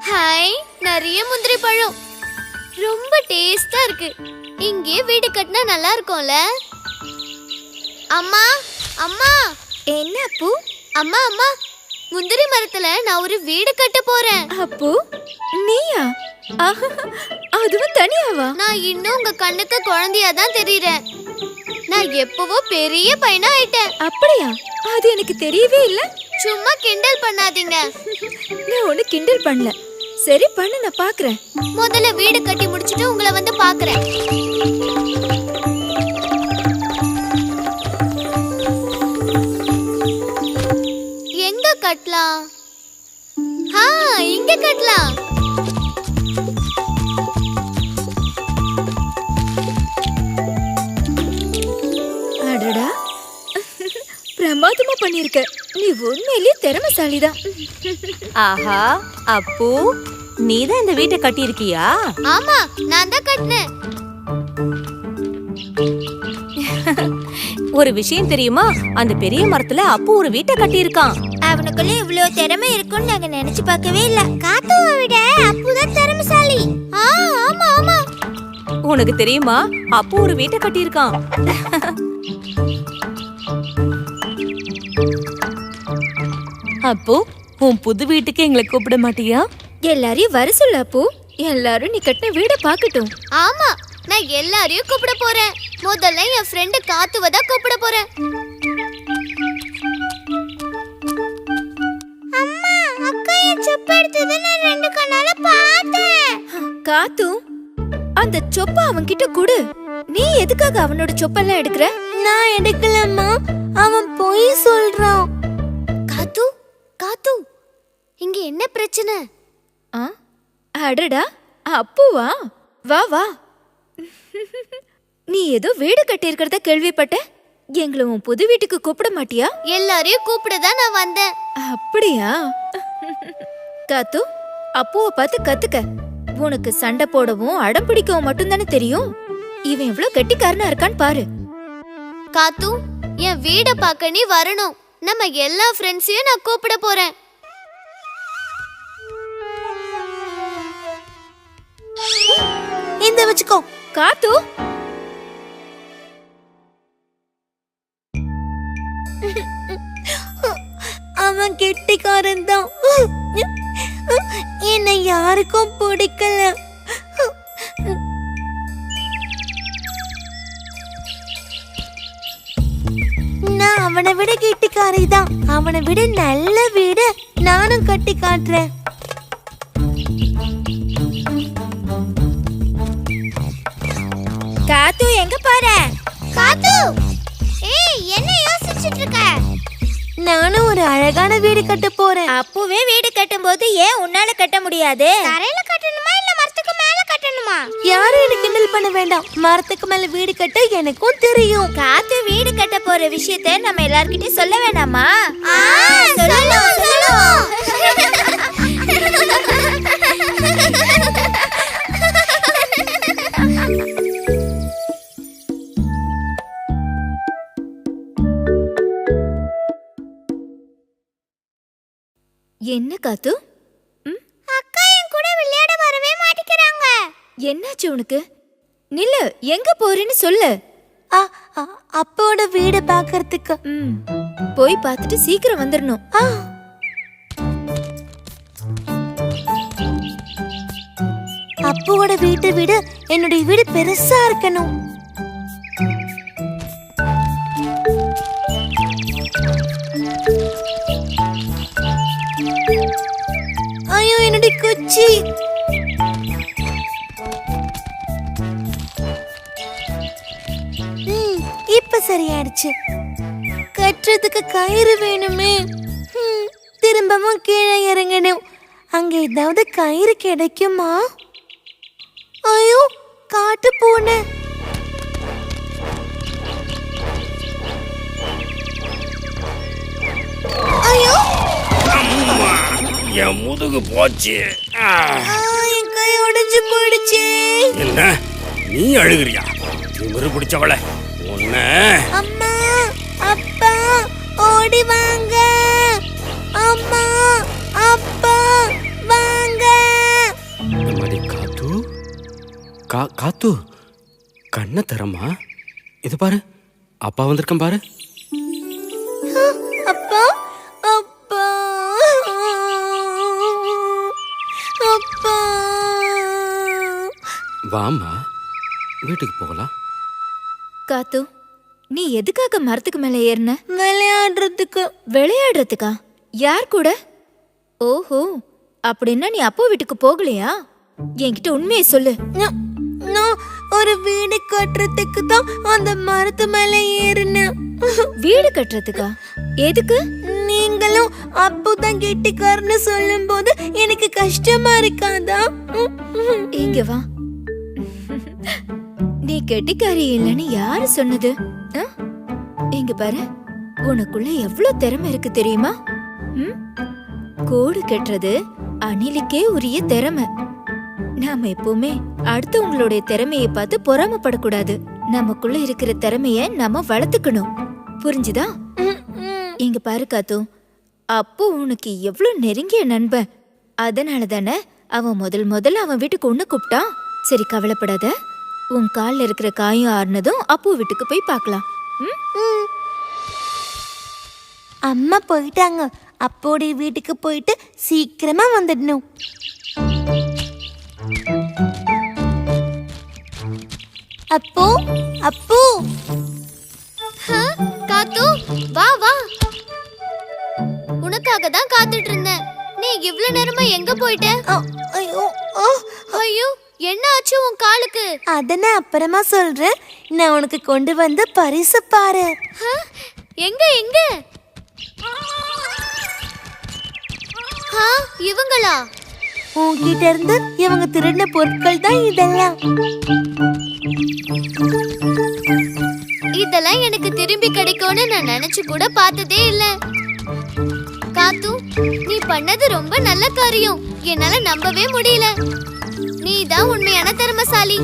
Hi, நிறைய முந்திரி பழம், ரொம்ப டேஸ்டா இருக்கு. இங்கே வீடு கட்டினா நல்லா இருக்கும்ல. அம்மா அம்மா. என்ன அப்பு? அம்மா அம்மா, முந்திரி மரத்துல நான் ஒரு வீடு கட்ட போறேன். அப்பு நீயா? அதுவும் தனியாவா? நான் இன்னும் உங்க கண்ணுக்கு குழந்தையா தான் தெரியுறேன். நான் எப்பவோ பெரிய பையனா ஆயிட்டேன். அப்படியா? அது எனக்கு தெரியவே இல்ல. சும்மா கிண்டல் பண்ணாதீங்க. நான் ஒண்ணு கிண்டல் பண்ணல. சரி பண்ணு, நான் பாக்குறேன். முதல்ல வீடு கட்டி முடிச்சிட்டு உங்களை வந்து பாக்குறேன். எங்க கட்டலாம்? இங்க கட்டலாம். அடடா, பிரமாதமா பண்ணிருக்க. நீ உண்மையிலேயே திறமைசாலிதான். ஆஹா, அப்பு நீதான் இந்த வீட்டை கட்டி இருக்கியா? ஆமா, நான் தான் கட்டினேன். ஒரு விஷயம் தெரியுமா? அந்த பெரிய மரத்துல அப்பு ஒரு வீட்டை கட்டி இருக்கான். அவனுக்குள்ள இவ்வளவு திறமை இருக்குன்னு நாங்க நினைச்சு பார்க்கவே இல்ல. காத்துவை விட அப்புதான் திறமைசாலி. ஆமா ஆமா. உனக்கு தெரியுமா, அப்பு ஒரு வீட்டை கட்டி இருக்கான். அப்போ உன் புது வீட்டுக்கு எங்களை கூப்பிட மாட்டியா? எல்லாரையும் வர சொல்லு அப்பு. எல்லாரும் நீ கட்டின வீட பாக்கட்டும். ஆமா, நான் எல்லாரையும் கூப்பிட போறேன். முதல்ல என் ஃப்ரெண்ட் காத்துவை தான் கூப்பிட போறேன். அம்மா, அக்கா என் செப்ப எடுத்தத நான் ரெண்டு கண்ணால பார்த்தேன். காத்து, அந்த சொப்ப அவன் கிட்ட கொடு. நீ எதுக்காக அவனோட சொப்பெல்லாம் எடுக்கிற? நான் எடுக்கலம்மா, அவன் பொய் சொல்றான். காத்து காத்து, இங்க என்ன பிரச்சனை? அடடா, அப்புவா? வா வா. நீ ஏதோ வீடு கட்டி இருக்கிறத கேள்விப்பட்ட. எங்களை உன் புது வீட்டுக்கு கூப்பிட மாட்டியா? எல்லாரையும் கூப்பிடதான் நான் வந்தேன். அப்படியா? காத்து, அப்புவை பார்த்து கத்துக்க. உனக்கு சண்டை போடவும் அடம் பிடிக்கவும் மட்டும்தானே தெரியும். இவன் எவ்வளவு கெட்டிக்காரனா இருக்கான்னு பாரு. காத்து, என் வீட பார்க்க நீ வரணும். நம்ம எல்லா ஃப்ரெண்ட்ஸையும் நான் கூப்பிட போறேன். இந்த வச்சுக்கோ காத்து. அவன் கெட்டிக்காரன் தான். என்னை யாருக்கும் பிடிக்கல. நான் அவனை விட கெட்டிக்காரி தான். அவனை விட நல்ல வீடு நானும் கட்டி காட்டுறேன். காத்து, எங்க போற? காத்து, ஏய், என்ன யோசிச்சிட்டு இருக்க? நானும் ஒரு அழகான வீடு கட்ட போறேன். அப்புவே வீடு கட்டும் போது ஏன் உன்னால கட்ட முடியாது? தரையில கட்டணுமா இல்ல மரத்துக்கு மேல கட்டணுமா? யாரும் எனக்கு கிண்டல் பண்ண வேண்டாம். மரத்துக்கு மேல வீடு கட்ட எனக்கும் தெரியும். காத்து வீடு கட்ட போற விஷயத்தை நம்ம எல்லார்கிட்டயும் சொல்ல வேண்டாமா? சொல்லுவோம் சொல்லுவோம். என்ன காத்து? அக்கா என் கூட விளையாட வரவே மாட்டேங்கிறாங்க. என்னாச்சு உனக்கு? நில்லு, எங்க போறேன்னு சொல்லு. அப்போட வீடு பாக்குறதுக்கு. போய் பார்த்துட்டு சீக்கிரம் வந்துடணும். அப்போட வீட்டை விட என்னுடைய வீடு பெருசா இருக்கணும். ஐயோ, என்னுடைய குச்சி. இப்ப சரியாயிடுச்சு. கட்டுறதுக்கு கயிறு வேணுமே. திரும்பவும் கீழே இறங்கணும். அங்க ஏதாவது கயிறு கிடைக்குமா? ஐயோ, காட்டு பூனை. ஐயோ, என் முதுகு போச்சு. என் கை உடைஞ்சு போயிடுச்சு. என்ன, நீ அழுகிறியா? திமிரு பிடிச்சவள உன்ன. அம்மா, அப்பா, ஓடி வாங்க. அம்மா, அப்பா, காத்து கண்ணை தரமா? இது பாரு, அப்பா வந்திருக்கேன் பாரு. அப்பா அப்பா அப்பா வாம்மா, வீட்டுக்கு போகலாம். காத்து, நீ எதுக்காக மரத்துக்கு மேல ஏறின? விளையாடுறதுக்கு. விளையாடுறதுக்கா? யார் கூட? ஓஹோ, அப்படின்னா நீ அப்போ வீட்டுக்கு போகலையா? என்கிட்ட உண்மையை சொல்லு. நான் ஒரு வீடு கட்டுறதுக்கு தான் அந்த மரத்து மேல ஏறினேன். வீடு கட்டுறதுக்கா? எதுக்கு? நீங்களும் அப்போதான் கெட்டிக்காரன்னு சொல்லும் போது எனக்கு கஷ்டமா இருக்காதா? இங்க வா. நீ கெட்டிக்காரி இல்லைன்னு யாரு சொன்னது? இங்க பாரு, உனக்குள்ள எவ்வளவு திறமை இருக்கு தெரியுமா? கூடு கட்டுறது அணிலுக்கே உரிய திறமை. நாம எப்பவுமே அடுத்தவங்களுடைய திறமையை பார்த்து பொறாமப்படக்கூடாது. நமக்குள்ள இருக்கிற திறமைய நாம வளர்த்துக்கணும். புரிஞ்சுதா? இங்க பாரு காத்து, அப்போ உனக்கு எவ்வளவு நெருங்கிய நண்பன். அதனால தானே அவன் முதல்ல அவன் வீட்டுக்கு ஒண்ணு கூப்பிட்டான். சரி, கவலைப்படாத. உன் கால்ல இருக்கிற காயம் ஆறுனதும் அப்போ வீட்டுக்கு போய் பார்க்கலாம். அம்மா போயிட்டாங்க. அப்போடைய வீட்டுக்கு போயிட்டு சீக்கிரமா வந்துடணும். அப்போ அப்போ காத்து, வா வா. உனக்காக தான் காத்துட்டு இருந்தேன். நீ இவ்ளோ நேரமா எங்க போயிட்ட? ஐயோ ஐயோ, என்ன ஆச்சு உன் காலுக்கு? அத நான் அப்புறமா சொல்றேன். நான் உனக்கு கொண்டு வந்த பரிசு பாரு. எங்க எங்க? இவங்களா? உன்கிட்ட இருந்து இவங்க திருடின பொருட்கள் தான் இதெல்லாம். இதெல்லாம் எனக்கு திரும்பி கிடைக்கும்னு நான் நினைச்சு கூட பார்த்ததே இல்ல. காத்து, நீ பண்ணது ரொம்ப நல்ல காரியம். என்னால நம்பவே முடியல. நீ தான் உண்மையான திறமைசாலி.